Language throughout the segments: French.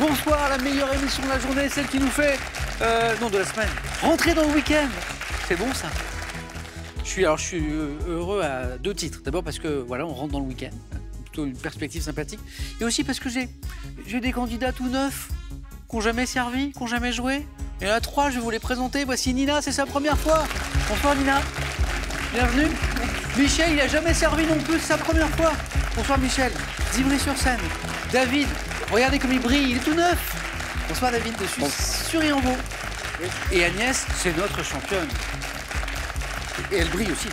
Bonsoir, la meilleure émission de la journée, celle qui nous fait, non de la semaine, rentrer dans le week-end. C'est bon ça. Je suis heureux à 2 titres. D'abord parce que voilà, on rentre dans le week-end, plutôt une perspective sympathique. Et aussi parce que j'ai des candidats tout neufs, qui n'ont jamais servi, qui n'ont jamais joué. Il y en a 3, je vais vous les présenter. Voici Nina, c'est sa première fois. Bonsoir Nina. Bienvenue. Michel, il n'a jamais servi non plus, c'est sa première fois. Bonsoir Michel. D'Ivry-sur-Seine. David, regardez comme il brille, il est tout neuf. Bonsoir David, je suis sur Yambo. Et Agnès, c'est notre championne. Et elle brille aussi.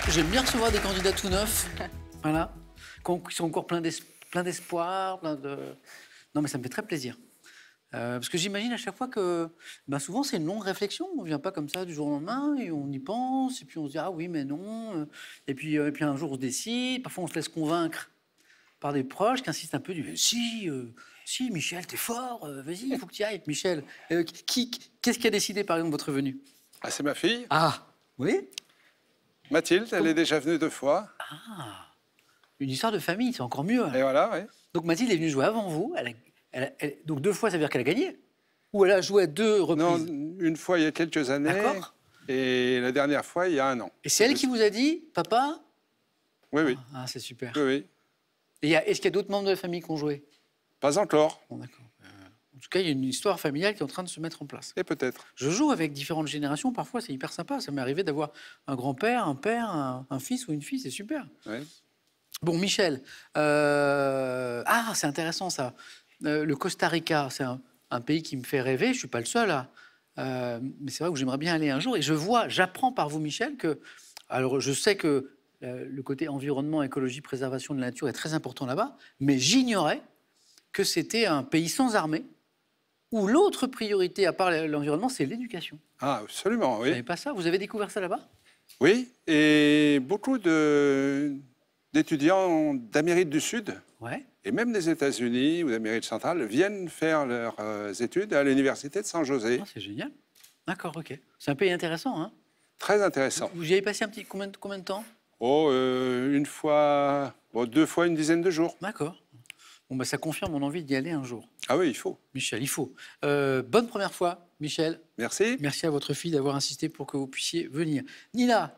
J'aime bien recevoir des candidats tout neufs, voilà, qui sont encore plein d'espoir, Non mais ça me fait très plaisir. Parce que j'imagine à chaque fois que, souvent c'est une longue réflexion, on ne vient pas comme ça du jour au lendemain, et on y pense, et puis on se dit ah oui mais non, et puis un jour on se décide, parfois on se laisse convaincre par des proches qui insistent un peu du si Michel t'es fort, vas-y il faut que tu y ailles. Michel, qu'est-ce qui a décidé par exemple votre venue? Ah, c'est ma fille. Ah, oui. Mathilde, elle est déjà venue 2 fois. Ah, une histoire de famille, c'est encore mieux. Et voilà, oui. Donc Mathilde est venue jouer avant vous. Donc 2 fois, ça veut dire qu'elle a gagné? Ou elle a joué à 2 reprises? Non, une fois il y a quelques années. D'accord. Et la dernière fois, il y a 1 an. Et c'est elle qui vous a dit, papa? Oui, oui. Ah, c'est super. Oui, oui. Et est-ce qu'il y a d'autres membres de la famille qui ont joué? Pas encore. Bon, d'accord. En tout cas, il y a une histoire familiale qui est en train de se mettre en place. Et peut-être. Je joue avec différentes générations, parfois c'est hyper sympa. Ça m'est arrivé d'avoir un grand-père, un père, un fils ou une fille, c'est super. Oui. Bon, Michel, c'est intéressant ça. Le Costa Rica, c'est un pays qui me fait rêver. Je ne suis pas le seul, mais c'est vrai que j'aimerais bien aller un jour. Et j'apprends par vous, Michel, que... Alors, je sais que le côté environnement, écologie, préservation de la nature est très important là-bas, mais j'ignorais que c'était un pays sans armée, où l'autre priorité, à part l'environnement, c'est l'éducation. Ah, absolument, Vous oui. savez pas ça? Vous avez découvert ça là-bas? Oui, et beaucoup d'étudiants d'Amérique du Sud, Ouais. et même des États-Unis ou d'Amérique centrale, viennent faire leurs études à l'université de San José. Ah, c'est génial. D'accord, ok. C'est un pays intéressant, hein? Très intéressant. Vous y avez passé combien de temps? Oh, 1 fois, 2 fois une dizaine de jours. D'accord. Bon, ça confirme mon envie d'y aller un jour. Ah oui, il faut. Michel, il faut. Bonne première fois, Michel. Merci. Merci à votre fille d'avoir insisté pour que vous puissiez venir. Nina,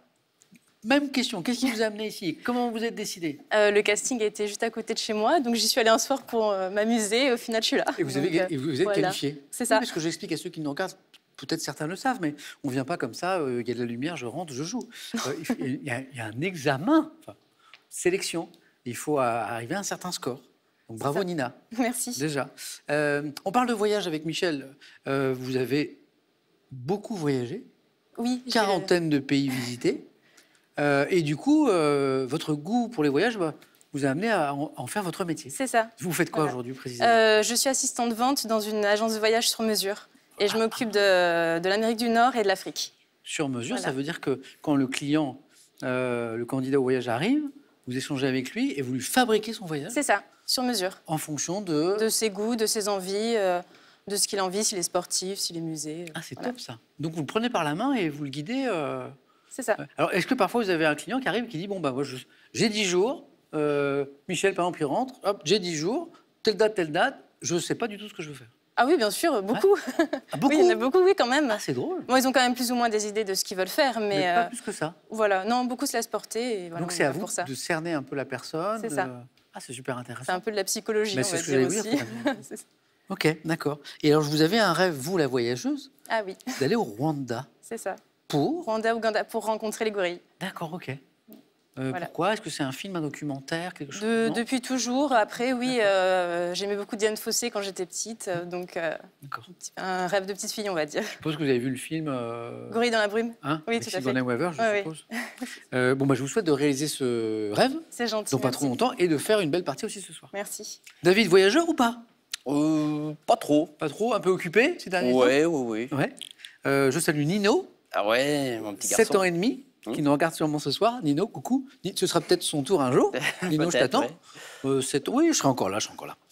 même question. Qu'est-ce qui vous a amené ici? Comment vous êtes décidée? Le casting était juste à côté de chez moi, donc j'y suis allée un soir pour m'amuser et au final je suis là. Et vous êtes voilà. qualifiée. C'est ça. Oui, parce que j'explique à ceux qui nous regardent, peut-être certains le savent, mais on ne vient pas comme ça, il y a de la lumière, je rentre, je joue. Il y a un examen, sélection. Il faut arriver à un certain score. Donc bravo Nina. Merci. Déjà. On parle de voyage avec Michel. Vous avez beaucoup voyagé. Oui. Quarantaine de pays visités. Et du coup, votre goût pour les voyages vous a amené à en faire votre métier. C'est ça. Vous faites quoi aujourd'hui précisément? Je suis assistante de vente dans une agence de voyage sur mesure. Et je m'occupe de l'Amérique du Nord et de l'Afrique. Sur mesure, Voilà. ça veut dire que quand le client, le candidat au voyage arrive, vous échangez avec lui et vous lui fabriquez son voyage? C'est ça, sur mesure. En fonction de... De ses goûts, de ses envies, de ce qu'il a envie, s'il est sportif, s'il est musée. Ah, c'est voilà. top ça. Donc vous le prenez par la main et vous le guidez. C'est ça. Alors est-ce que parfois vous avez un client qui arrive et qui dit bon moi j'ai 10 jours, Michel par exemple il rentre, hop j'ai 10 jours, telle date, je ne sais pas du tout ce que je veux faire. Ah oui, bien sûr, beaucoup. Ouais. Ah, beaucoup? Oui, il y en a beaucoup, oui, quand même. Ah, c'est drôle. Bon, ils ont quand même plus ou moins des idées de ce qu'ils veulent faire, mais pas plus que ça. voilà, non, beaucoup se laissent porter. Et voilà, Donc c'est à vous pour ça. de cerner un peu la personne. C'est ça. Ah, c'est super intéressant. C'est un peu de la psychologie, Mais on c'est va ce que dire j'allais aussi. dire. Ok, d'accord. Et alors vous avez un rêve, vous la voyageuse, Ah oui, d'aller au Rwanda c'est ça. pour... Rwanda, Ouganda, pour rencontrer les gorilles. D'accord, ok. Voilà. Pourquoi? Est-ce que c'est un film, un documentaire, quelque chose? Non. Depuis toujours. Après, oui, j'aimais beaucoup Diane Fossé quand j'étais petite, donc D'accord. un rêve de petite fille, on va dire. Je suppose que vous avez vu le film... Gorille dans la brume. Hein, Oui, avec tout à fait. Sigourney Weaver, je Ouais, suppose. Je vous souhaite de réaliser ce rêve, C'est gentil. dans pas trop merci. longtemps, et de faire une belle partie aussi ce soir. Merci. David, voyageur ou pas? Pas trop. Pas trop? Un peu occupé ces derniers temps? Oui. Ouais. Je salue Nino, Ah ouais, mon petit garçon. 7 ans et demi, qui nous regarde sûrement ce soir. Nino, coucou. Ce sera peut-être son tour un jour. Nino, je Peut-être, t'attends. ouais. Oui, je serai encore là,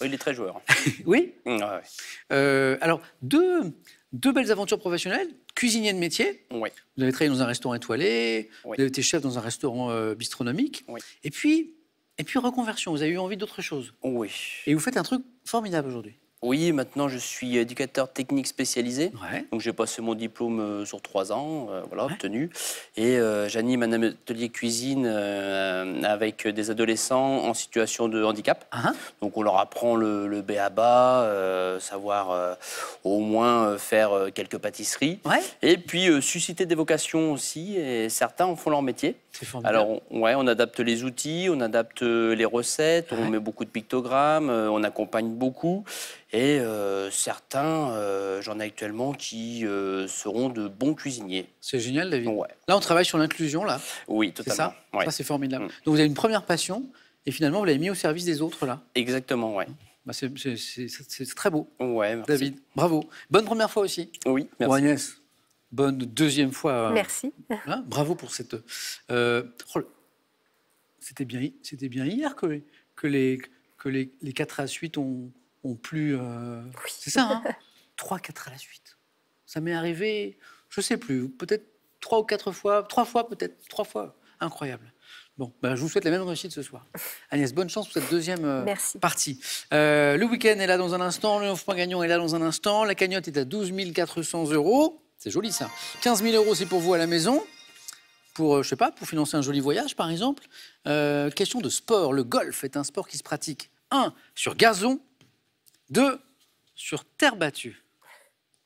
Oui, il est très joueur. Oui. Ouais. Alors, deux belles aventures professionnelles. Cuisinier de métier. Ouais. Vous avez travaillé dans un restaurant étoilé. Oui. Vous avez été chef dans un restaurant bistronomique. Oui. Et puis, Et puis reconversion, vous avez eu envie d'autre chose. Oui. Et vous faites un truc formidable aujourd'hui. Oui, maintenant je suis éducateur technique spécialisé. Ouais. Donc j'ai passé mon diplôme sur 3 ans, voilà, Ouais. obtenu. Et j'anime un atelier cuisine avec des adolescents en situation de handicap. Ah, Donc on leur apprend le b.a.-ba, savoir au moins faire quelques pâtisseries. ouais. Et puis susciter des vocations aussi, et certains en font leur métier. C'est formidable. Alors on adapte les outils, on adapte les recettes, on Ouais. met beaucoup de pictogrammes, on accompagne beaucoup. Et certains, j'en ai actuellement, qui seront de bons cuisiniers. C'est génial, David. Ouais. Là, on travaille sur l'inclusion, là. Oui, C'est totalement. ça Ouais. Ça, c'est formidable. Mm. Donc, vous avez une première passion, et finalement, vous l'avez mis au service des autres, là. Exactement, ouais. Bah, c'est très beau, Ouais, merci. David. Bravo. Bonne première fois aussi. Oui, merci. Bon, Agnès, bonne deuxième fois. Merci. Hein, bravo pour cette... c'était bien hier que les 4 à la suite ont plus... C'est ça, hein 3-4 à la suite. Ça m'est arrivé, je sais plus, peut-être 3 ou 4 fois, 3 fois peut-être, 3 fois. Incroyable. Bon, ben, je vous souhaite la même réussite ce soir. Agnès, bonne chance pour cette deuxième Merci. partie. Le week-end est là dans un instant, le 9 points gagnant est là dans un instant, la cagnotte est à 12 400 €. C'est joli ça. 15 000 € c'est pour vous à la maison. Pour, je sais pas, pour financer un joli voyage, par exemple. Question de sport. Le golf est un sport qui se pratique 1 sur gazon, 2 sur terre battue.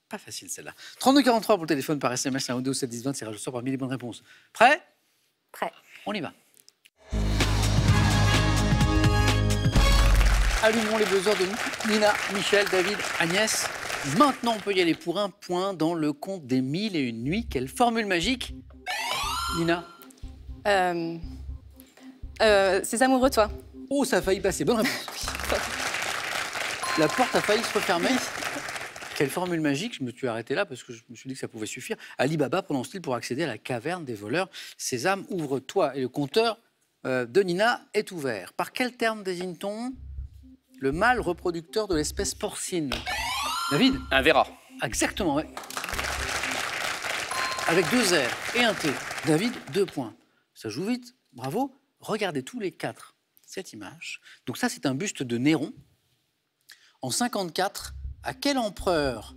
Pas facile celle-là. 3243 pour le téléphone par SMS, 1 2 7 10 20, c'est rajouté parmi les bonnes réponses. Prêt? Prêt. On y va. Allumons les buzzers de Nina, Michel, David, Agnès. Maintenant, on peut y aller pour un point dans le conte des 1001 nuits. Quelle formule magique? Nina? C'est amoureux, toi. Oh, ça a failli passer. Bonne réponse. La porte a failli se refermer. Quelle formule magique. Je me suis arrêté là parce que je me suis dit que ça pouvait suffire. Ali Baba prononce-t-il pour accéder à la caverne des voleurs? Sésame, ouvre-toi. Et le compteur de Nina est ouvert. Par quel terme désigne-t-on le mâle reproducteur de l'espèce porcine? David? Un verra. Exactement, ouais. Avec 2 R et un T. David, 2 points. Ça joue vite, bravo. Regardez tous les 4 cette image. Donc ça, c'est un buste de Néron. En 54, à quel empereur,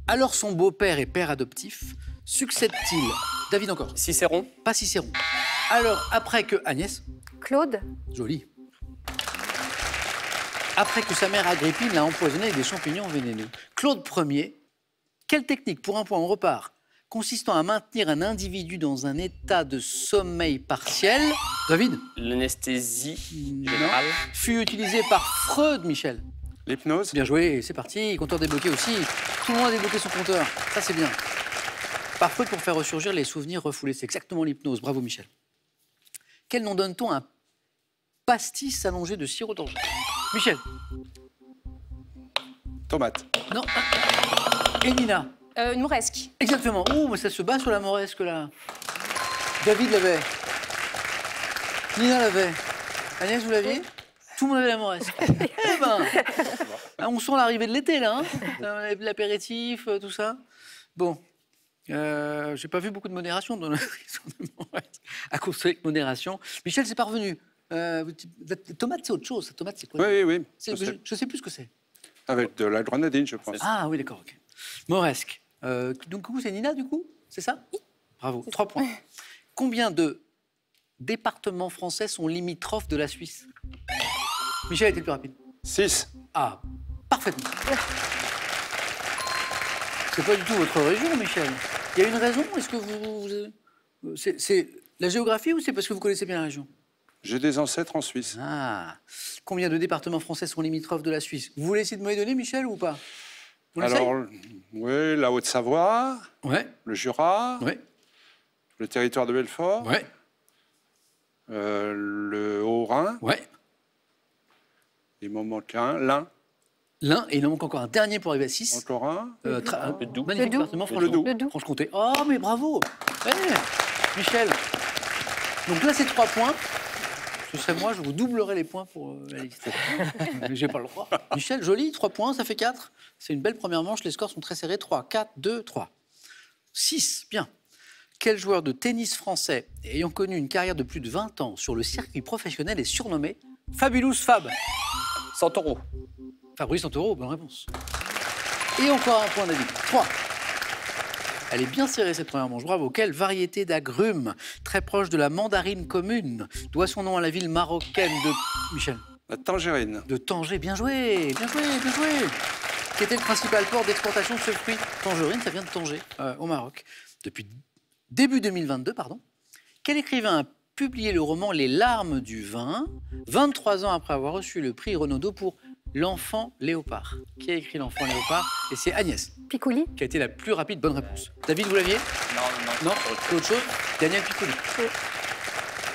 alors son beau-père et père adoptif, succède-t-il? David encore. Cicéron. Pas Cicéron. Alors, après que... Agnès, Claude. joli. Après que sa mère Agrippine l'a empoisonné avec des champignons vénéneux. Claude Ier, quelle technique, pour un point, on repart, consistant à maintenir un individu dans un état de sommeil partiel, David, L'anesthésie Non. générale. fut utilisée par Freud, Michel. L'hypnose. Bien joué, c'est parti, compteur débloqué aussi. Tout le monde a débloqué son compteur, ça c'est bien. Par Freud pour faire ressurgir les souvenirs refoulés, c'est exactement l'hypnose, bravo Michel. Quel nom donne-t-on à un pastis allongé de sirop d'orge? Michel. Tomate. Non. Et Nina. Une mouresque. Exactement. Oh, mais ça se bat sur la moresque, là. David l'avait. Nina l'avait. Agnès, vous l'aviez? Tout le monde avait la moresque. Eh ben, on sent l'arrivée de l'été, là. Hein, l'apéritif, tout ça. Bon. J'ai pas vu beaucoup de modération dans la cuisson de moresque. À construire avec modération. Michel, c'est parvenu. La tomate, c'est autre chose. La tomate, c'est quoi? Oui, oui, oui. Je sais plus ce que c'est. Avec de la grenadine, je pense. Ah oui, d'accord, ok. Moresque. Donc, du coup, c'est Nina, du coup? C'est ça? Oui. Bravo, 3 points. Combien de départements français sont limitrophes de la Suisse? Michel a été le plus rapide. 6. Ah, parfaitement. C'est pas du tout votre région, Michel. Il y a une raison? Est-ce que c'est la géographie ou c'est parce que vous connaissez bien la région? J'ai des ancêtres en Suisse. Ah. Combien de départements français sont limitrophes de la Suisse? Vous voulez essayer de me les donner, Michel, ou pas? On essaye? Alors, oui, la Haute-Savoie, Ouais, le Jura, ouais, le territoire de Belfort, ouais, le Haut-Rhin, ouais. il m'en manque un, l'Ain, L'un, et il en manque encore un dernier pour arriver à 6. encore un. Le Doubs. Magnifique Le Doubs. département, Le Doubs. Le Doubs. Franche-Comté. Oh, mais bravo. Michel. Donc là, c'est 3 points. Ce serait moi, je vous doublerai les points pour la liste. Mais j'ai pas le droit. Michel, joli, 3 points, ça fait 4. C'est une belle première manche, les scores sont très serrés. 3, 4, 2, 3. 6, bien. Quel joueur de tennis français, ayant connu une carrière de plus de 20 ans sur le circuit professionnel, est surnommé Fabulous Fab? Santoro. Fabrice Santoro, bonne réponse. Et encore un point, David. 3. Elle est bien serrée, cette première manche. Bravo. Quelle variété d'agrumes, très proche de la mandarine commune, doit son nom à la ville marocaine de... Michel? La tangerine. De Tanger. Bien joué, bien joué, bien joué. Qui était le principal port d'exportation de ce fruit? Tangerine, ça vient de Tanger, au Maroc. Depuis début 2022, pardon. Quel écrivain a publié le roman Les larmes du vin, 23 ans après avoir reçu le prix Renaudot pour L'enfant léopard? Qui a écrit L'enfant léopard? Et c'est Agnès Piccoli. qui a été la plus rapide. Bonne réponse. David, vous l'aviez? Non. Non, c'est autre chose. Daniel Piccoli.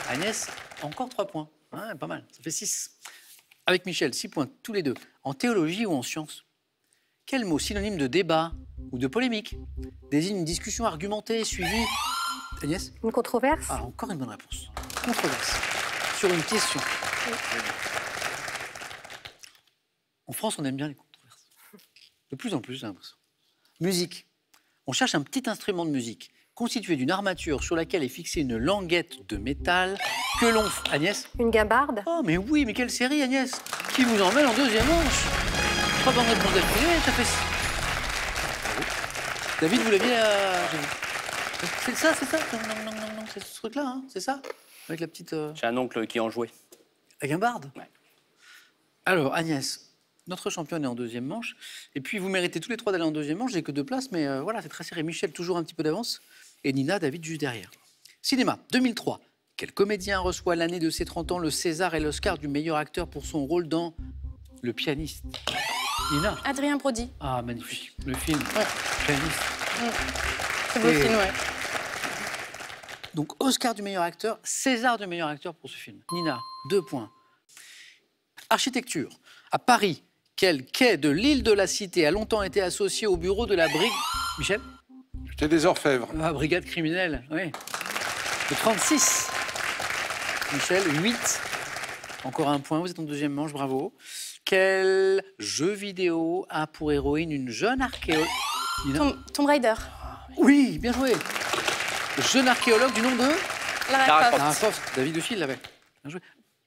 Agnès, encore 3 points. Ouais, pas mal, ça fait 6. Avec Michel, 6 points, tous les deux. En théologie ou en sciences, quel mot synonyme de débat ou de polémique désigne une discussion argumentée suivie... Agnès? Une controverse. Ah, encore une bonne réponse. Controverse. Sur une question. En France, on aime bien les controverses. De plus en plus, j'ai l'impression. Musique. On cherche un petit instrument de musique constitué d'une armature sur laquelle est fixée une languette de métal que l'on... Agnès? Une guimbarde. Oh, mais oui, mais quelle série, Agnès? Qui vous emmène en deuxième manche? 3 bonnes réponses d'affilée, ça fait... Bravo. David, vous l'aviez... C'est ça, c'est ça? Non, c'est ce truc-là, hein, c'est ça? Avec la petite... J'ai un oncle qui en jouait. La guimbarde? Ouais. Alors, Agnès, notre championne est en deuxième manche. Et puis, vous méritez tous les 3 d'aller en deuxième manche. J'ai que 2 places, mais voilà, c'est très serré. Michel, toujours un petit peu d'avance. Et Nina, David, juste derrière. Cinéma, 2003. Quel comédien reçoit l'année de ses 30 ans le César et l'Oscar du meilleur acteur pour son rôle dans Le Pianiste? Nina? Adrien Brody. Ah, magnifique. Le film. Pianiste. C'est beau Et- film, ouais. Donc, Oscar du meilleur acteur, César du meilleur acteur pour ce film. Nina, 2 points. Architecture. À Paris, quel quai de l'île de la Cité a longtemps été associé au bureau de la brigade... Michel? J'étais des orfèvres. La brigade criminelle, oui. Le 36. Michel, 8. Encore un point, vous êtes en deuxième manche, bravo. Quel jeu vidéo a pour héroïne une jeune archéologue... Nina? Tomb Raider. Oui, bien joué. Jeune archéologue du nom de... Lara Lara Croft. Lara Croft. David aussi, il l'avait. Bien joué.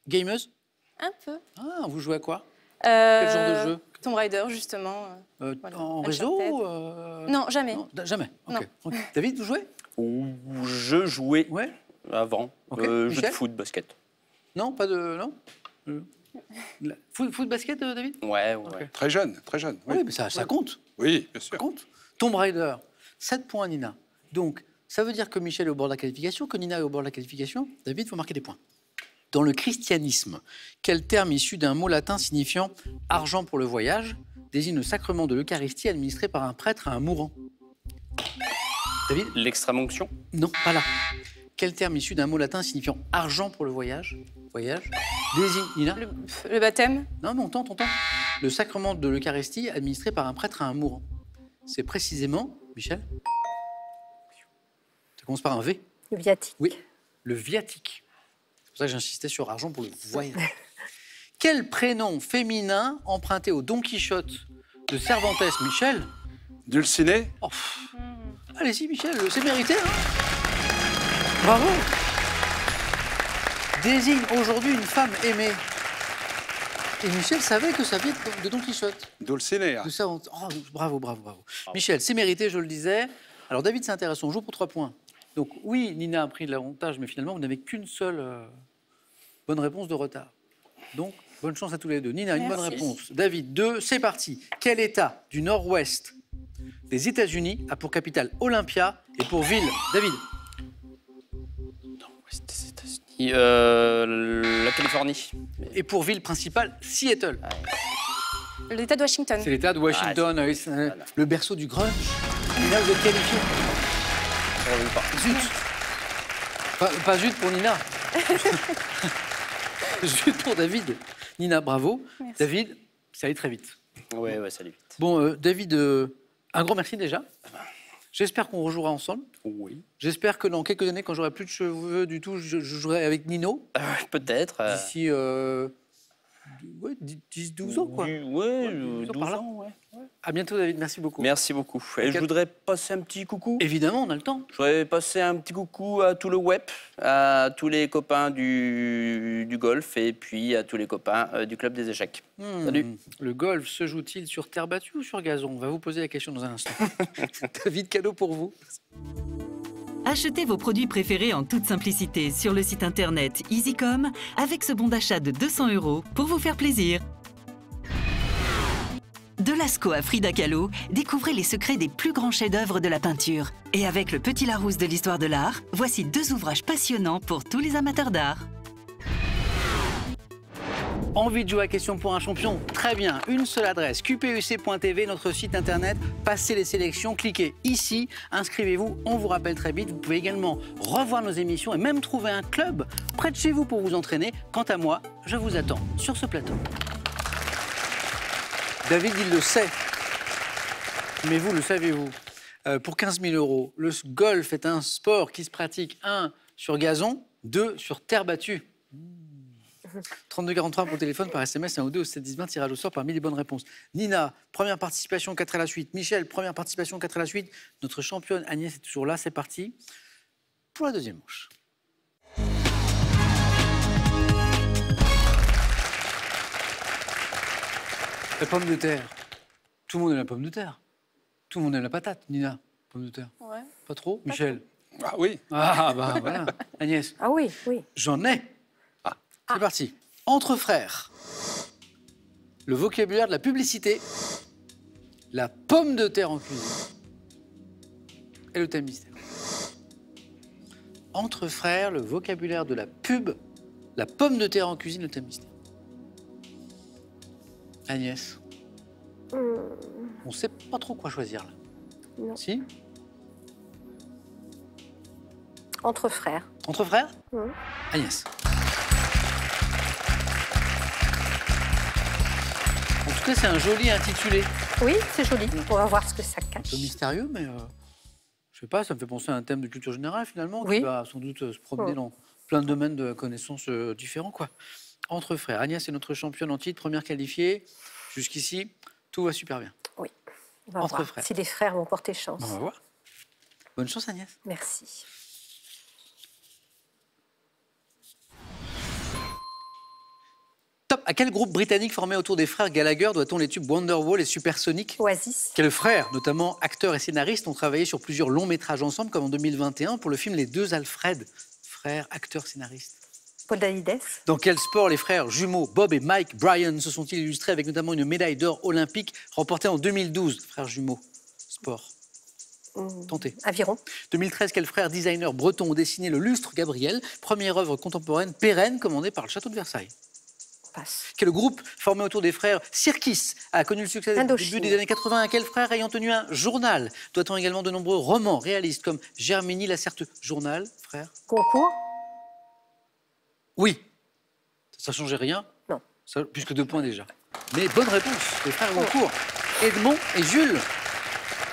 Gameuse? Un peu. Ah, vous jouez à quoi? Quel genre de jeu? Tomb Raider, justement. Voilà. En Uncharted. réseau Non, jamais. Non, jamais. Ok. Non. Ok. David, vous jouez? Je jouais Ouais. avant. Ok. Jeu de Michel foot, basket. Non, pas de... Non foot, basket, David? Ouais. Ok. Très jeune, très jeune. Oui, Oui, mais ça compte. oui bien Ça sûr. compte. Tomb Raider, 7 points, Nina. Donc, ça veut dire que Michel est au bord de la qualification, que Nina est au bord de la qualification. David, il faut marquer des points. Dans le christianisme, quel terme issu d'un mot latin signifiant « argent pour le voyage » désigne le sacrement de l'Eucharistie administré par un prêtre à un mourant? David? L'extrême-onction. Non, pas là. Quel terme issu d'un mot latin signifiant « argent pour le voyage » désigne... Nina? Le baptême. Non, mais on tente. Le sacrement de l'Eucharistie administré par un prêtre à un mourant. C'est précisément, Michel? Ça commence par un V. Le viatique. Oui, le viatique. C'est pour ça que j'insistais sur argent pour le voyage. Quel prénom féminin emprunté au Don Quichotte de Cervantes, Michel? Dulciné? Oh, allez-y, Michel, c'est mérité, hein? Bravo. Désigne aujourd'hui une femme aimée. Et Michel savait que ça vient de Don Quichotte. Dulcinea. De Cervantes. Oh, bravo. Michel, c'est mérité, je le disais. Alors, David, c'est intéressant. On joue pour 3 points. Donc, oui, Nina a pris de l'avantage, mais finalement, vous n'avez qu'une seule bonne réponse de retard. Donc, bonne chance à tous les deux. Nina, une bonne Merci. réponse. David, 2. C'est parti. Quel État du nord-ouest des États-Unis a pour capitale Olympia et pour ville? David? Ouest des États-Unis. La Californie. Et pour ville principale, Seattle. L'État de Washington. C'est l'État de Washington, le berceau du grunge. Nina, vous êtes qualifiée. Zut. Pas zut pour Nina. Zut pour David. Nina, bravo. Merci. David, ça allait très vite. Ouais, ça allait vite. Bon, David, un grand merci déjà. J'espère qu'on rejouera ensemble. Oui. J'espère que dans quelques années, quand j'aurai plus de cheveux du tout, je jouerai avec Nino. Peut-être. D'ici 10-12 ans, quoi. Ouais, 12 12 par là. ans, ouais. À bientôt, David. Merci beaucoup. Merci beaucoup. Et je voudrais passer un petit coucou. Évidemment, on a le temps. Je voudrais passer un petit coucou à tout le web, à tous les copains du golf et puis à tous les copains du club des échecs. Salut. Le golf se joue-t-il sur terre battue ou sur gazon? On va vous poser la question dans un instant. David, cadeau pour vous. Achetez vos produits préférés en toute simplicité sur le site internet EasyCom avec ce bon d'achat de 200 € pour vous faire plaisir. De Lascaux à Frida Kahlo, découvrez les secrets des plus grands chefs-d'œuvre de la peinture. Et avec le Petit Larousse de l'histoire de l'art, voici 2 ouvrages passionnants pour tous les amateurs d'art. Envie de jouer à Question pour un champion? Très bien, une seule adresse, qpuc.tv, notre site internet. Passez les sélections, cliquez ici, inscrivez-vous, on vous rappelle très vite. Vous pouvez également revoir nos émissions et même trouver un club près de chez vous pour vous entraîner. Quant à moi, je vous attends sur ce plateau. David, il le sait. Mais vous, le savez-vous? Pour 15 000 €, le golf est un sport qui se pratique, 1, sur gazon, 2, sur terre battue. 32 43 pour le téléphone, par SMS, 1 ou 2 au 7 10 20, tirage au sort parmi les bonnes réponses. Nina, première participation, 4 à la suite. Michel, première participation, 4 à la suite. Notre championne Agnès est toujours là, c'est parti pour la deuxième manche. La pomme de terre. Tout le monde aime la pomme de terre. Tout le monde aime la patate, Nina. Pomme de terre. Ouais. Pas trop, Michel? Ah oui. Ah, bah voilà. Agnès? Ah oui, oui. J'en ai. C'est parti. Entre frères, le vocabulaire de la publicité, la pomme de terre en cuisine et le thème mystère. Entre frères, le vocabulaire de la pub, la pomme de terre en cuisine, le thème mystère. Agnès, on sait pas trop quoi choisir là. Non. Si? Entre frères. Entre frères? Mhm. Agnès. En tout cas, c'est un joli intitulé. Oui, c'est joli. On va voir ce que ça Un cache. peu mystérieux, mais je sais pas, ça me fait penser à un thème de culture générale finalement, qui Oui. va sans doute se promener dans plein de domaines de connaissances différents, quoi. Entre frères, Agnès est notre championne en titre, première qualifiée. Jusqu'ici, tout va super bien. Oui. On va Entre voir frères. si les frères vont porter chance. On va voir. Bonne chance, Agnès. Merci. Top. À quel groupe britannique formé autour des frères Gallagher doit-on les tubes Wonderwall et Supersonic? Oasis. Quels frères, notamment acteurs et scénaristes, ont travaillé sur plusieurs longs métrages ensemble, comme en 2021 pour le film Les Deux Alfred? Frères, acteurs, scénaristes. Paul Dalides. Dans quel sport les frères jumeaux Bob et Mike Bryan se sont-ils illustrés avec notamment une médaille d'or olympique remportée en 2012? Frères jumeaux, sport. Tentez. Aviron. 2013, quels frères designers bretons ont dessiné le lustre Gabriel, première œuvre contemporaine pérenne commandée par le château de Versailles? Passe. Quel groupe formé autour des frères Sirkis a connu le succès au Indochine. début des années 80? Quel frère ayant tenu un journal? Doit-on également de nombreux romans réalistes comme Germini, Lacerte, Journal, frère? Concours. Oui. Ça changeait rien? Non. Ça, plus que 2 points déjà. Mais bonne réponse, les frères Goncourt. Edmond et Jules.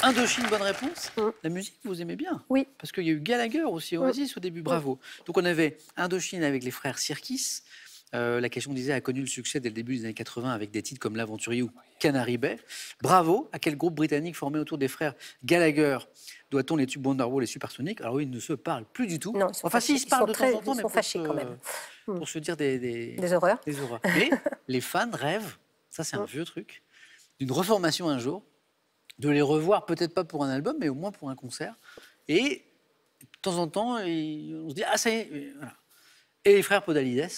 Indochine, bonne réponse. La musique, vous aimez bien? Oui. Parce qu'il y a eu Gallagher aussi, Oasis au début, bravo. Donc on avait Indochine avec les frères Sirkis. La question disait a connu le succès dès le début des années 80 avec des titres comme L'Aventurier ou Canary Bay. Bravo. À quel groupe britannique formé autour des frères Gallagher doit-on les tubes Wonderwall et Supersonic? Alors oui, ils ne se parlent plus du tout. Non, ils sont enfin, fâchés. si, ils se parlent de Ils sont temps en temps, ils mais sont pour fâchés se- quand même. pour se dire des horreurs. des horreurs. Mais les fans rêvent, ça c'est un vieux truc, d'une reformation un jour, de les revoir, peut-être pas pour un album, mais au moins pour un concert. Et de temps en temps, on se dit, ah ça y est, voilà. Et les frères Podalides,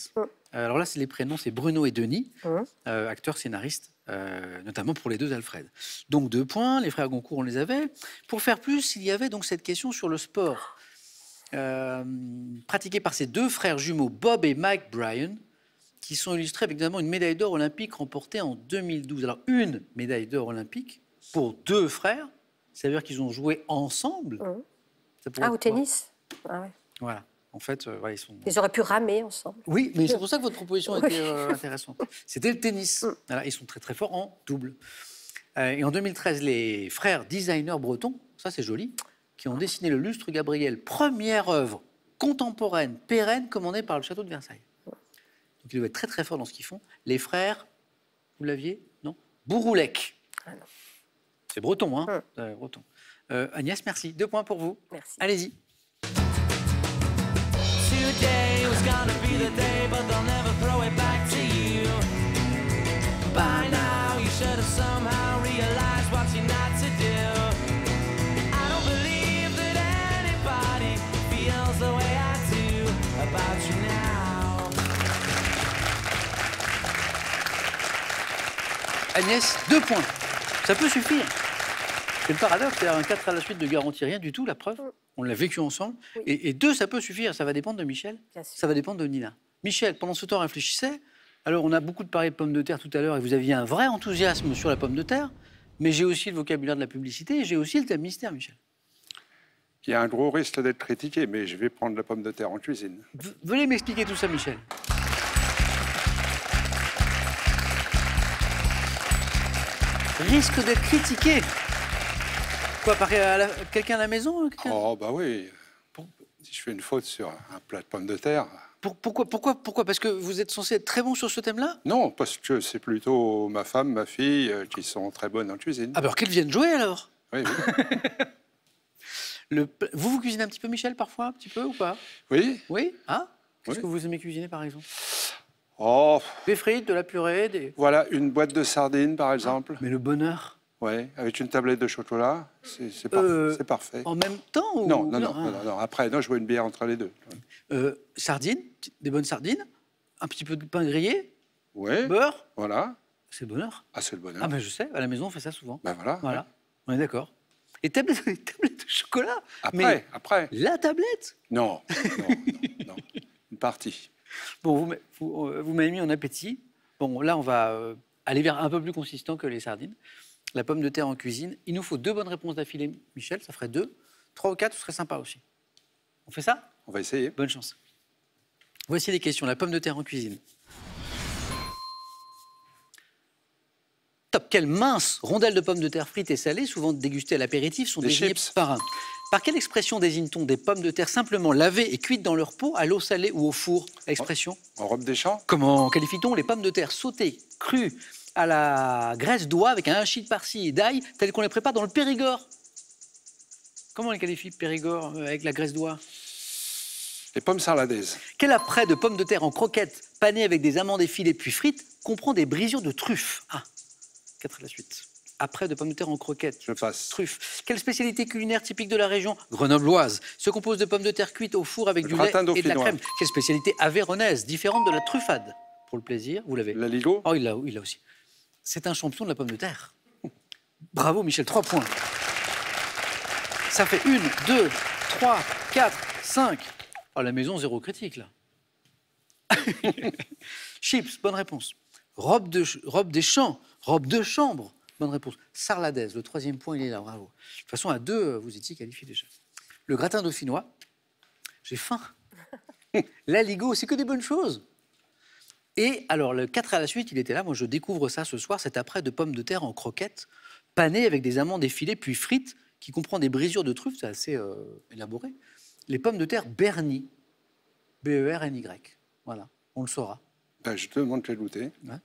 alors là, c'est les prénoms, c'est Bruno et Denis, acteurs, scénaristes, notamment pour les Deux Alfred. Donc 2 points, les frères Goncourt, on les avait. Pour faire plus, il y avait donc cette question sur le sport, pratiqué par ces 2 frères jumeaux, Bob et Mike Bryan, qui sont illustrés avec notamment une médaille d'or olympique remportée en 2012. Alors, une médaille d'or olympique pour 2 frères, ça veut dire qu'ils ont joué ensemble. Ça pourrait Ah, au être quoi? tennis. Ah ouais. Voilà. En fait, voilà, ils sont... Ils auraient pu ramer ensemble. Oui, mais c'est pour ça que votre proposition était intéressante. C'était le tennis. Voilà, ils sont très très forts en double. Et en 2013, les frères designers bretons, ça c'est joli, qui ont dessiné le lustre Gabriel, première œuvre contemporaine, pérenne, commandée par le château de Versailles. Donc ils doivent être très très forts dans ce qu'ils font. Les frères, vous l'aviez? Non? Bouroulec. Ah non. C'est breton, hein breton. Agnès, merci. 2 points pour vous. Merci. Allez-y. Today was gonna be the day, but they'll never throw it back to you. By now, you should have somehow realized what you're not to do. I don't believe that anybody feels the way I do about you now. Agnès, 2 points. Ça peut suffire. C'est le paradoxe, c'est un 4 à la suite ne garantit rien du tout, la preuve. On l'a vécu ensemble. Oui. Et 2, ça peut suffire. Ça va dépendre de Michel. Bien sûr. Ça va dépendre de Nina. Michel, pendant ce temps, réfléchissez. Alors, on a beaucoup de parlé de pommes de terre tout à l'heure et vous aviez un vrai enthousiasme sur la pomme de terre. Mais j'ai aussi le vocabulaire de la publicité et j'ai aussi le thème mystère, Michel. Il y a un gros risque d'être critiqué, mais je vais prendre la pomme de terre en cuisine. Venez m'expliquer tout ça, Michel. Risque d'être critiqué. Quoi, par quelqu'un à la maison quelqu'un Oh, bah oui. Si je fais une faute sur un plat de pommes de terre... Pourquoi Parce que vous êtes censé être très bon sur ce thème-là? Non, parce que c'est plutôt ma femme, ma fille, qui sont très bonnes en cuisine. Ah, bah alors qu'elles viennent jouer, alors. Oui, oui. Vous cuisinez un petit peu, Michel, parfois, un petit peu, ou pas? Oui. Oui. Ah, qu'est-ce Oui. que vous aimez cuisiner, par exemple? Oh, Des frites, de la purée, des... voilà, une boîte de sardines, par exemple. Mais le bonheur. Oui, avec une tablette de chocolat, c'est parfait. En même temps ou... Non. Après, non, je bois une bière entre les deux. Sardines, des bonnes sardines, un petit peu de pain grillé, Oui, beurre, voilà. c'est le bonheur. Ah, c'est le bonheur. Ah, ben je sais, à la maison, on fait ça souvent. Ben voilà. Voilà, ouais. on est d'accord. Et tablette de chocolat. Après, après. La tablette. Non. Une partie. Bon, vous m'avez mis en appétit. Bon, là, on va aller vers un peu plus consistant que les sardines. La pomme de terre en cuisine. Il nous faut 2 bonnes réponses d'affilée, Michel, ça ferait 2. 3 ou 4, ce serait sympa aussi. On fait ça? On va essayer. Bonne chance. Voici les questions. La pomme de terre en cuisine. Top. Quelles minces rondelles de pommes de terre frites et salées, souvent dégustées à l'apéritif, sont Des désignées chips. par un? Par quelle expression désigne-t-on des pommes de terre simplement lavées et cuites dans leur peau, à l'eau salée ou au four? L'expression? En robe des champs? Comment qualifie-t-on les pommes de terre sautées, crues, à la graisse d'oie avec un hachis de persil et d'ail, telles qu'on les prépare dans le Périgord? Comment on les qualifie, Périgord, avec la graisse d'oie? Les pommes sarladaises. Quel apprêt de pommes de terre en croquettes, panées avec des amandes effilées puis frites, comprend des brisures de truffes? Ah, 4 à la suite. Après de pommes de terre en croquettes, Je passe. truffes. Quelle spécialité culinaire typique de la région grenobloise se compose de pommes de terre cuites au four avec Le du lait gratin et de la dauphinois. crème? Quelle spécialité avéronaise, différente de la truffade? Pour le plaisir, vous l'avez. L'aligot? Oh, il l'a aussi. C'est un champion de la pomme de terre. Bravo, Michel, 3 points. Ça fait 1, 2, 3, 4, 5. Oh, la maison, 0 critique, là. Chips, bonne réponse. Robe des champs, robe de chambre, bonne réponse. Sarladaise, le 3e point, il est là, bravo. De toute façon, à 2, vous étiez qualifié déjà. Le gratin dauphinois, j'ai faim. L'aligot, c'est que des bonnes choses. Et alors, le 4 à la suite, il était là. Moi, je découvre ça ce soir, cet après de pommes de terre en croquettes, panées avec des amandes effilées, puis frites, qui comprend des brisures de truffes, c'est assez élaboré. Les pommes de terre Berny, B-E-R-N-Y. Voilà, on le saura. Ben, je te demande de les goûter. Ouais,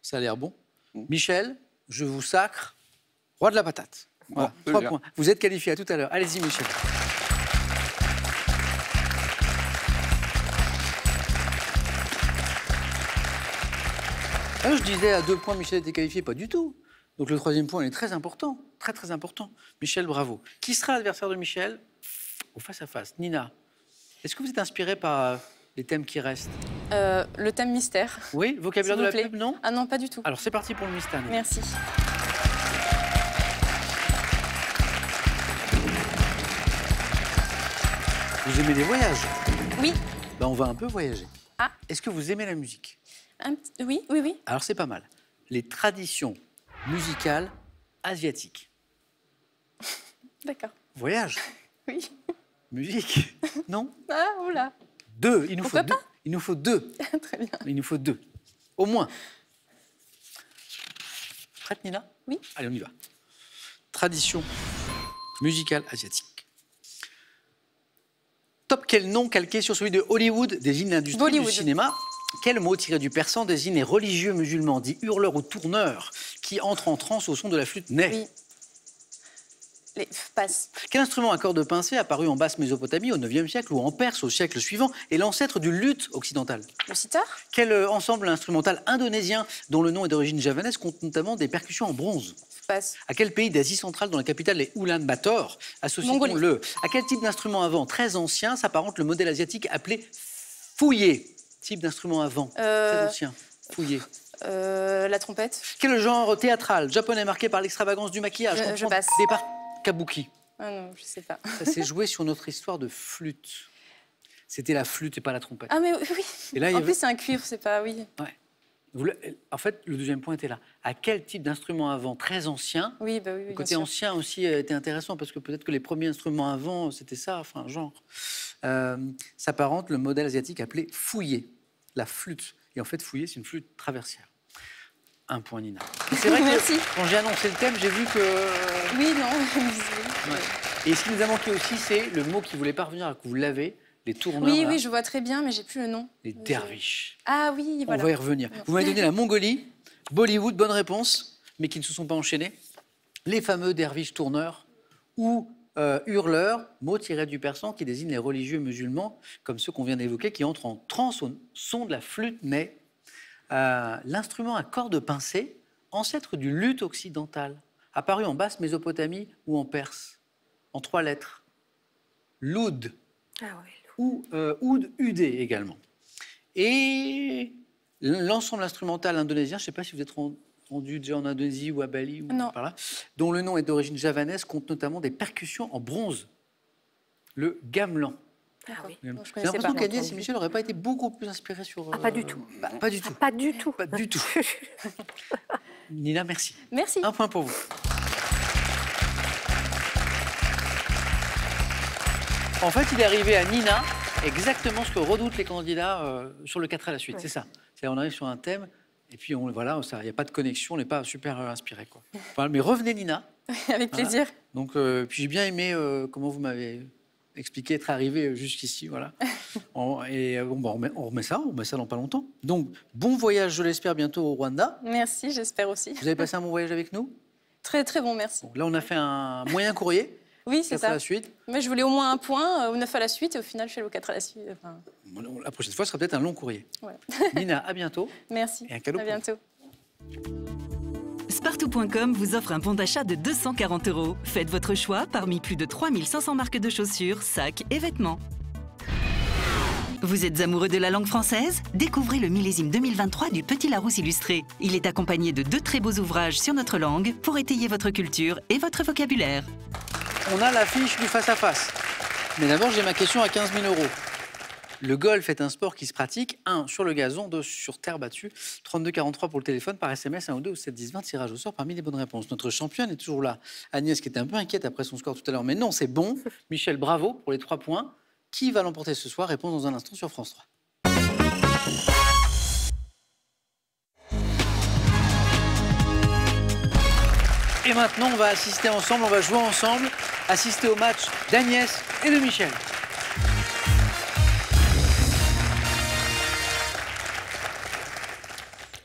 ça a l'air bon. Michel, je vous sacre roi de la patate. Voilà, Bon, 3 bien. points. Vous êtes qualifié, à tout à l'heure. Allez-y, Michel. Alors, je disais à 2 points, Michel était qualifié, pas du tout. Donc le 3e point est très important, très très important. Michel, bravo. Qui sera l'adversaire de Michel au face-à-face? Nina, est-ce que vous êtes inspirée par les thèmes qui restent? Le thème mystère. Oui, vocabulaire S'il de vous la plaît. pub, non? Ah non, pas du tout. Alors c'est parti pour le mystère. Nina. Merci. Vous aimez les voyages? Oui. Ben, on va un peu voyager. Ah. Est-ce que vous aimez la musique? Oui, oui, oui. Alors c'est pas mal. Les traditions musicales asiatiques. D'accord. Voyage, Oui. musique, non? Ah, oula. 2, il nous Pourquoi faut 2. Il nous faut 2. Très bien. Il nous faut 2. Au moins. Prête, Nina? Oui. Allez, on y va. Tradition musicale asiatique. Top, quel nom calqué sur celui de Hollywood désigne l'industrie du Bollywood. cinéma? Quel mot tiré du persan désigne les religieux musulmans, dits hurleurs ou tourneurs, qui entrent en transe au son de la flûte ney? Oui. Passe. Quel instrument à cordes pincées apparu en basse Mésopotamie au IXe siècle ou en Perse au siècle suivant est l'ancêtre du luth occidental? Le sitar? Quel ensemble instrumental indonésien dont le nom est d'origine javanaise compte notamment des percussions en bronze? Passe. À quel pays d'Asie centrale dont la capitale est Oulan-Bator associe-t-on-le? À quel type d'instrument à vent très ancien s'apparente le modèle asiatique appelé fouillé? Type d'instrument à vent très ancien, fouillé. La trompette? Quel genre théâtral japonais marqué par l'extravagance du maquillage? Je passe. Départ kabuki. Ah non, je sais pas. Ça s'est joué sur notre histoire de flûte. C'était la flûte et pas la trompette. Ah mais oui. Et là, il y En avait- plus, c'est un cuivre, c'est pas... Oui. En fait, le deuxième point était là. À quel type d'instrument à vent très ancien? Oui, bah oui, Le bien côté sûr. ancien aussi était intéressant parce que peut-être que les premiers instruments à vent, c'était ça, enfin, genre. S'apparente le modèle asiatique appelé fouillé, la flûte. Et en fait, fouillé, c'est une flûte traversière. Un point, Nina. Et c'est vrai que Merci. quand j'ai annoncé le thème, j'ai vu que... Oui, non. Ouais. Et ce qui nous a manqué aussi, c'est le mot qui voulait pas revenir, que vous l'avez, les tourneurs, Oui, là, oui, je vois très bien, mais j'ai plus le nom. les derviches. Ah oui, voilà. On va y revenir. Vous m'avez donné la Mongolie, Bollywood, bonne réponse, mais qui ne se sont pas enchaînés. Les fameux derviches tourneurs ou hurleurs, mot tiré du persan qui désigne les religieux musulmans, comme ceux qu'on vient d'évoquer, qui entrent en transe au son de la flûte, mais l'instrument à cordes pincées, ancêtre du luth occidental, apparu en basse Mésopotamie ou en Perse, en 3 lettres. L'oud. Ah ouais. Ou oud, udé également. Et l'ensemble instrumental indonésien, je ne sais pas si vous êtes rendu déjà en Indonésie ou à Bali ou Non. par là, dont le nom est d'origine javanaise, compte notamment des percussions en bronze. Le gamelan. Ah oui. Non, je J'ai connaissais l'impression pas. qu'Agnès et Michel n'auraient pas été beaucoup plus inspirés sur... Ah, pas du tout. Pas du tout. Pas du tout. Pas du tout. Nina, merci. Merci. Un point pour vous. En fait, il est arrivé à Nina exactement ce que redoutent les candidats sur le 4 à la suite. Ouais. C'est ça. C'est on arrive sur un thème et puis voilà, il n'y a pas de connexion, on n'est pas super inspiré, quoi. Voilà, mais revenez, Nina. Avec plaisir. Donc, puis j'ai bien aimé comment vous m'avez expliqué être arrivé jusqu'ici, voilà. On remet ça dans pas longtemps. Donc, bon voyage, je l'espère, bientôt au Rwanda. Merci, j'espère aussi. Vous avez passé un bon voyage avec nous? Très, très bon, merci. Bon, là, on a fait un moyen courrier. Oui, c'est 4 à ça. la suite. Moi, je voulais au moins un point, au 9 à la suite, et au final, je fais le 4 à la suite. Enfin, La prochaine fois, ce sera peut-être un long courrier. ouais. Nina, à bientôt. Merci. Et un cadeau À pour bientôt. Spartou.com vous offre un bon d'achat de 240 €. Faites votre choix parmi plus de 3500 marques de chaussures, sacs et vêtements. Vous êtes amoureux de la langue française? Découvrez le millésime 2023 du Petit Larousse illustré. Il est accompagné de 2 très beaux ouvrages sur notre langue pour étayer votre culture et votre vocabulaire. On a l'affiche du face-à-face. Mais d'abord, j'ai ma question à 15 000 €. Le golf est un sport qui se pratique, 1 sur le gazon, 2 sur terre battue, 32 43 pour le téléphone, par SMS, 1 ou 2 ou 7 10 20, tirage au sort parmi les bonnes réponses. Notre championne est toujours là. Agnès qui était un peu inquiète après son score tout à l'heure, mais non, c'est bon. Michel, bravo pour les 3 points. Qui va l'emporter ce soir? Réponse dans un instant sur France 3. Et maintenant, on va assister ensemble, on va jouer ensemble, assister au match d'Agnès et de Michel.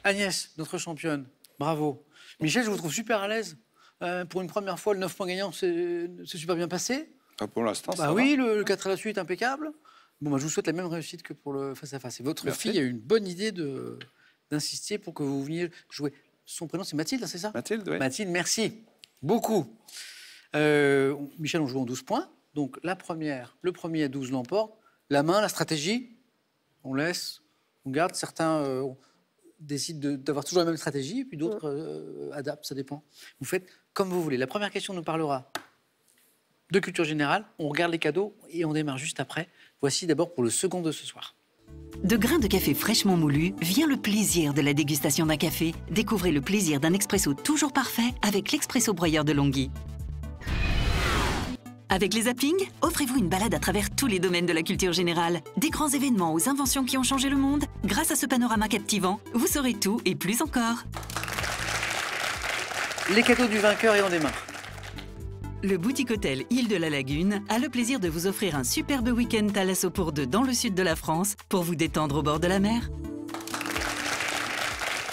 Agnès, notre championne, bravo. Michel, je vous trouve super à l'aise. Pour une première fois, le 9 points gagnant, c'est super bien passé. Pas pour l'instant, ça Bah va. oui, le 4 à la suite, impeccable. Bon, bah, je vous souhaite la même réussite que pour le face-à-face. Et votre Merci. fille a eu une bonne idée d'insister pour que vous veniez jouer. Son prénom, c'est Mathilde, c'est ça? Mathilde, oui. Mathilde, merci. Beaucoup. Michel, on joue en 12 points. Donc, le premier à 12 l'emporte. La main, la stratégie, on laisse, on garde. Certains décident d'avoir toujours la même stratégie, et puis d'autres adaptent, ça dépend. Vous faites comme vous voulez. La première question nous parlera de culture générale. On regarde les cadeaux et on démarre juste après. Voici d'abord pour le second de ce soir. De grains de café fraîchement moulus vient le plaisir de la dégustation d'un café. Découvrez le plaisir d'un expresso toujours parfait avec l'expresso broyeur de Longhi. Avec les zappings, offrez-vous une balade à travers tous les domaines de la culture générale. Des grands événements aux inventions qui ont changé le monde. Grâce à ce panorama captivant, vous saurez tout et plus encore. Les cadeaux du vainqueur et on démarre. Le boutique hôtel Île de la Lagune a le plaisir de vous offrir un superbe week-end Thalasso pour 2 dans le sud de la France pour vous détendre au bord de la mer.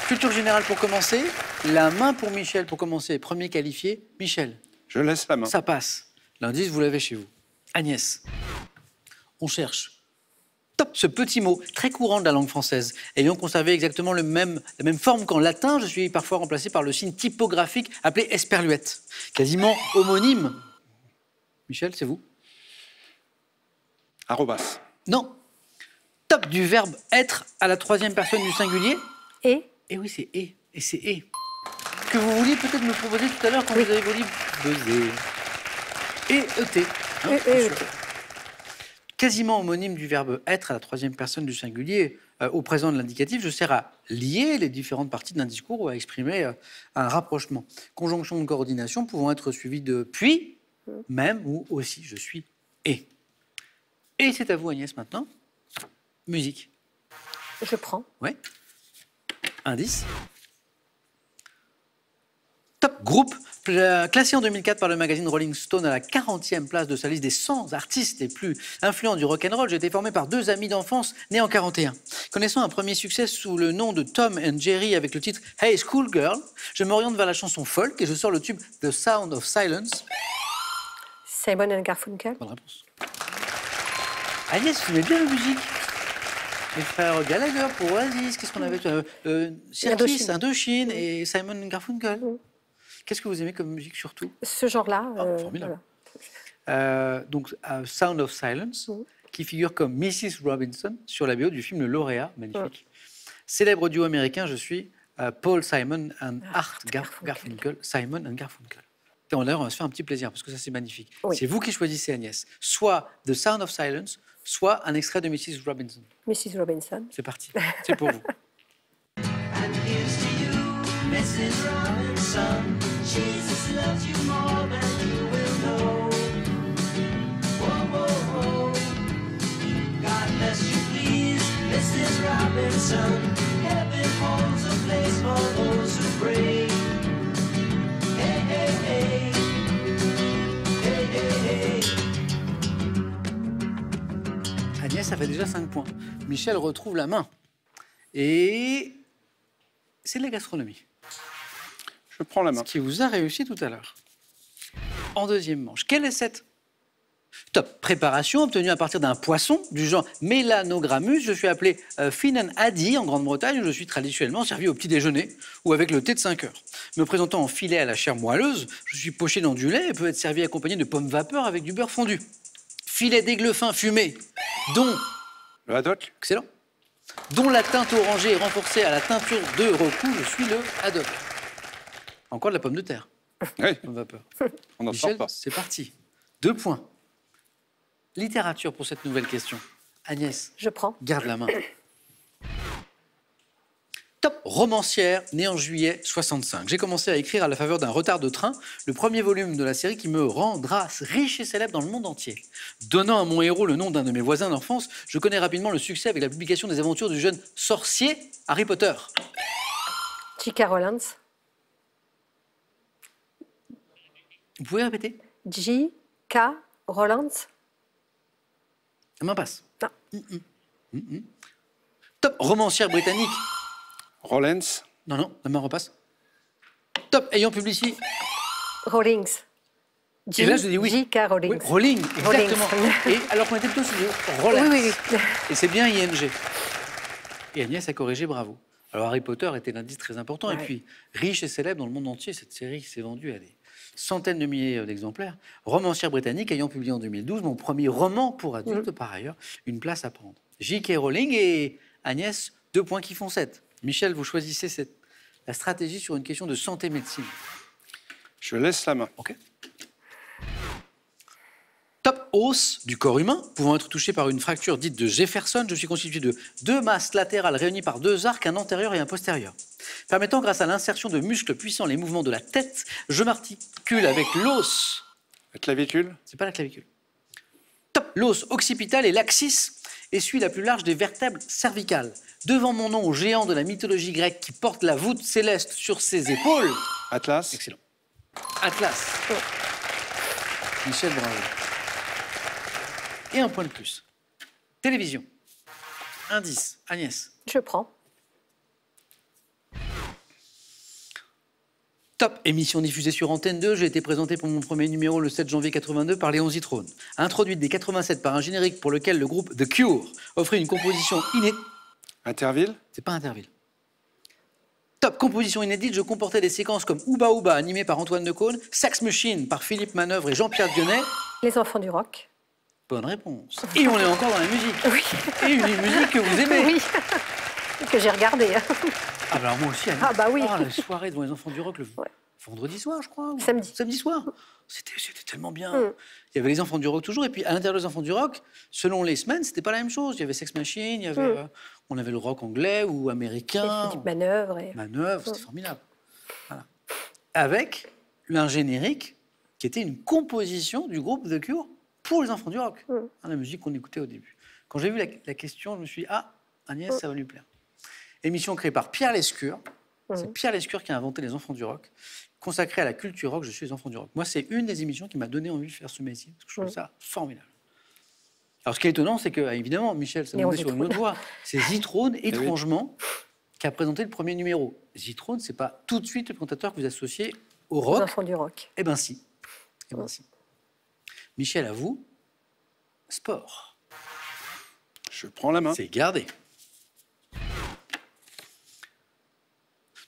Culture générale pour commencer. La main pour Michel pour commencer. Premier qualifié, Michel. Je laisse la main. Ça passe. L'indice, vous l'avez chez vous. Agnès, on cherche. Top, ce petit mot très courant de la langue française, ayant conservé exactement la même forme qu'en latin, je suis parfois remplacé par le signe typographique appelé esperluette, quasiment homonyme. Michel, c'est vous? Arrobas. Non. Top, du verbe être à la troisième personne du singulier. Et Et oui, c'est et. Et c'est et. Que vous vouliez peut-être me proposer tout à l'heure quand Oui. vous avez voulu buzzer. Et et. et- Quasiment homonyme du verbe être à la troisième personne du singulier au présent de l'indicatif, je sers à lier les différentes parties d'un discours ou à exprimer un rapprochement. Conjonction de coordination pouvant être suivie de puis, même ou aussi, je suis et. Et c'est à vous Agnès maintenant. Musique. je prends. Ouais. Indice. Top groupe, classé en 2004 par le magazine Rolling Stone à la 40e place de sa liste des 100 artistes les plus influents du rock'n'roll. J'ai été formé par 2 amis d'enfance nés en 41. Connaissant un premier succès sous le nom de Tom and Jerry avec le titre Hey Schoolgirl, je m'oriente vers la chanson folk et je sors le tube The Sound of Silence. Simon and Garfunkel. Bonne réponse. Agnès, tu mets bien la musique. Les frères Gallagher pour Oasis, qu'est-ce qu'on avait Circus, Indochine et Simon Garfunkel. Qu'est-ce que vous aimez comme musique surtout? Ce genre-là. Formidable. voilà. Donc, Sound of Silence, qui figure comme Mrs. Robinson sur la BO du film Le Lauréat, magnifique. Célèbre duo américain, je suis Paul Simon and Art Garfunkel. Simon and Garfunkel. Et d'ailleurs, on va se faire un petit plaisir parce que ça, c'est magnifique. Oui. C'est vous qui choisissez, Agnès. Soit The Sound of Silence, soit un extrait de Mrs. Robinson. Mrs. Robinson. C'est parti. C'est pour vous. And here's to you, Mrs. Robinson. Jesus loves you more than you will know. Whoa, whoa, whoa. God bless you, please, Mrs. Robinson. Heaven holds a place for those who pray. Hey, hey, hey. Hey, hey, hey. Agnès, ça fait déjà 5 points. Michel retrouve la main. Et c'est de la gastronomie. Je prends la Ce main. qui vous a réussi tout à l'heure. En deuxième manche, quelle est cette top préparation obtenue à partir d'un poisson du genre Melanogrammus? Je suis appelé Finan Adi en Grande-Bretagne, où je suis traditionnellement servi au petit déjeuner ou avec le thé de 5 heures. Me présentant en filet à la chair moelleuse, je suis poché dans du lait et peut être servi accompagné de pommes vapeur avec du beurre fondu. Filet d'aigle fin fumé, dont Le haddock. excellent, dont la teinte orangée est renforcée à la teinture de Roku, je suis le haddock. Encore de la pomme de terre, Oui, pomme vapeur. on n'en sort Michel, pas. c'est parti. 2 points. Littérature pour cette nouvelle question. Agnès, Je prends. garde la main. Top romancière, née en juillet 65. J'ai commencé à écrire à la faveur d'un retard de train, le premier volume de la série qui me rendra riche et célèbre dans le monde entier. Donnant à mon héros le nom d'un de mes voisins d'enfance, je connais rapidement le succès avec la publication des aventures du jeune sorcier Harry Potter. J.K. Rowling. Vous pouvez répéter? J.K. Rowling. La main passe. Non. Top romancière britannique. Rollens. Non, la main repasse. Top ayant publié. Rowling. Et là, je dis oui. J.K. Rowling. Oui, Rowling, exactement. Rowling. Et alors qu'on était plutôt sur Rollins. Oui. Et c'est bien ING. Et Agnès a corrigé, bravo. Alors Harry Potter était l'indice très important. Et Ouais. puis, riche et célèbre dans le monde entier, cette série s'est vendue à des centaines de milliers d'exemplaires. Romancière britannique ayant publié en 2012 mon premier roman pour adultes, par ailleurs, Une place à prendre. J.K. Rowling et Agnès, 2 points qui font 7. Michel, vous choisissez la stratégie sur une question de santé-médecine. Je laisse la main. Ok. Top os du corps humain, pouvant être touché par une fracture dite de Jefferson, je suis constitué de 2 masses latérales réunies par 2 arcs, un antérieur et un postérieur. Permettant, grâce à l'insertion de muscles puissants, les mouvements de la tête, je m'articule avec l'os. La clavicule. C'est pas la clavicule. Top, l'os occipital et l'axis essuie la plus large des vertèbres cervicales. Devant mon nom, géant de la mythologie grecque qui porte la voûte céleste sur ses épaules. Atlas. Excellent. Atlas. Michel, bravo. Et un point de plus. Télévision. Indice. Agnès. Je prends. Top, émission diffusée sur Antenne 2. J'ai été présenté pour mon premier numéro le 7 janvier 82 par Léon Zitrone. Introduite dès 87 par un générique pour lequel le groupe The Cure offrait une composition inédite. Interville. C'est pas Interville. Top, composition inédite, je comportais des séquences comme Ouba Ouba, animé par Antoine Decaune, Sex Machine par Philippe Manœuvre et Jean-Pierre Dionnet. Les enfants du rock. Bonne réponse. Et on est encore dans la musique. Oui. Et une musique que vous aimez. Oui. Que j'ai regardé. Ah bah alors moi aussi, Annie. Ah bah oui. Oh, la soirée devant les enfants du rock le Ouais. vendredi soir, je crois. ou Samedi. Soir. C'était tellement bien. Mm. Il y avait les enfants du rock toujours. Et puis à l'intérieur des enfants du rock, selon les semaines, c'était pas la même chose. Il y avait Sex Machine, il y avait, on avait le rock anglais ou Et américain. Philippe Manœuvre. Et... Manœuvre, c'était formidable. Voilà. Avec un générique qui était une composition du groupe The Cure pour les enfants du rock. La musique qu'on écoutait au début. Quand j'ai vu la question, je me suis dit, ah, Agnès, ça va lui plaire. Émission créée par Pierre Lescure. C'est Pierre Lescure qui a inventé les enfants du rock, consacrée à la culture rock. Je suis les enfants du rock. Moi, c'est une des émissions qui m'a donné envie de faire ce métier, parce que je trouve ça formidable. Alors, ce qui est étonnant, c'est que, évidemment, Michel s'est monté sur une autre voie. C'est Zitrone, étrangement, qui a présenté le premier numéro. Zitrone, c'est pas tout de suite le présentateur que vous associez au Les rock. enfants du rock. Eh ben si. Eh ben si. Michel, à vous, sport. Je prends la main. C'est gardé.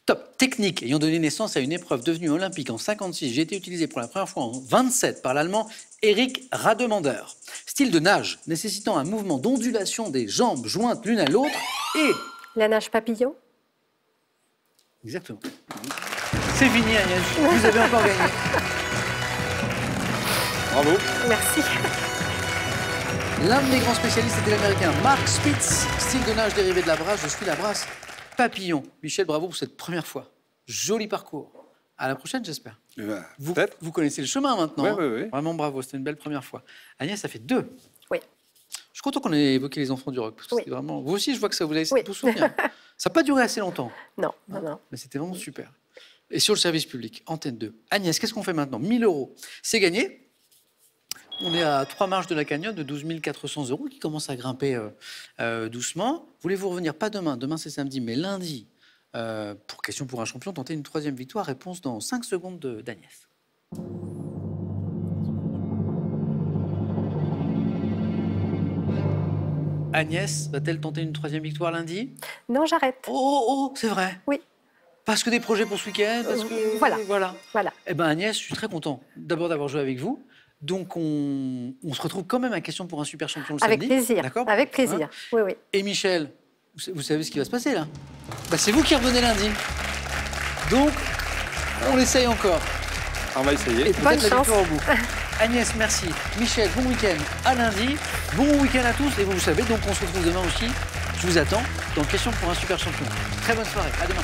Top. Technique ayant donné naissance à une épreuve devenue olympique en 56, j'ai été utilisé pour la première fois en 27 par l'Allemand Eric Rademacher. Style de nage nécessitant un mouvement d'ondulation des jambes jointes l'une à l'autre et... La nage papillon. Exactement. C'est fini, Agnès. Vous avez encore gagné. Bravo. Merci. L'un de mes grands spécialistes était l'américain Mark Spitz. Style de nage dérivé de la brasse, je suis la brasse papillon. Michel, bravo pour cette première fois. Joli parcours. À la prochaine, j'espère. Vous, Peut-être. vous connaissez le chemin maintenant. Oui, hein. oui, oui. Vraiment bravo, c'était une belle première fois. Agnès, ça fait 2. Oui. Je suis content qu'on ait évoqué les enfants du rock. Parce que Oui. c'était vraiment... Vous aussi, je vois que ça vous laisse Oui. tout souvenir. Ça n'a pas duré assez longtemps, Non, non, non. mais c'était vraiment super. Et sur le service public, Antenne 2. Agnès, qu'est-ce qu'on fait maintenant? 1 000 €. C'est gagné. On est à 3 marches de la cagnotte de 12 400 € qui commence à grimper doucement. Voulez-vous revenir? Pas demain, demain c'est samedi, mais lundi, pour Question pour un champion, tenter une 3e victoire. Réponse dans 5 secondes d'Agnès. Agnès va-t-elle tenter une 3e victoire lundi? Non, j'arrête. Oh, c'est vrai. Oui. Parce que des projets pour ce week-end, parce que... Voilà. Voilà. Eh bien, Agnès, je suis très content d'abord d'avoir joué avec vous. Donc, on se retrouve quand même à Question pour un super champion le Avec samedi. plaisir. D'accord. Avec plaisir. Oui, oui. Et Michel, vous savez ce qui va se passer là? Bah, c'est vous qui revenez lundi. Donc, on essaye encore. On va essayer. Et Bonne peut-être la chance. victoire au bout. Agnès, merci. Michel, bon week-end à lundi. Bon week-end à tous. Et vous savez, donc on se retrouve demain aussi. Je vous attends dans Question pour un super champion. Très bonne soirée. À demain.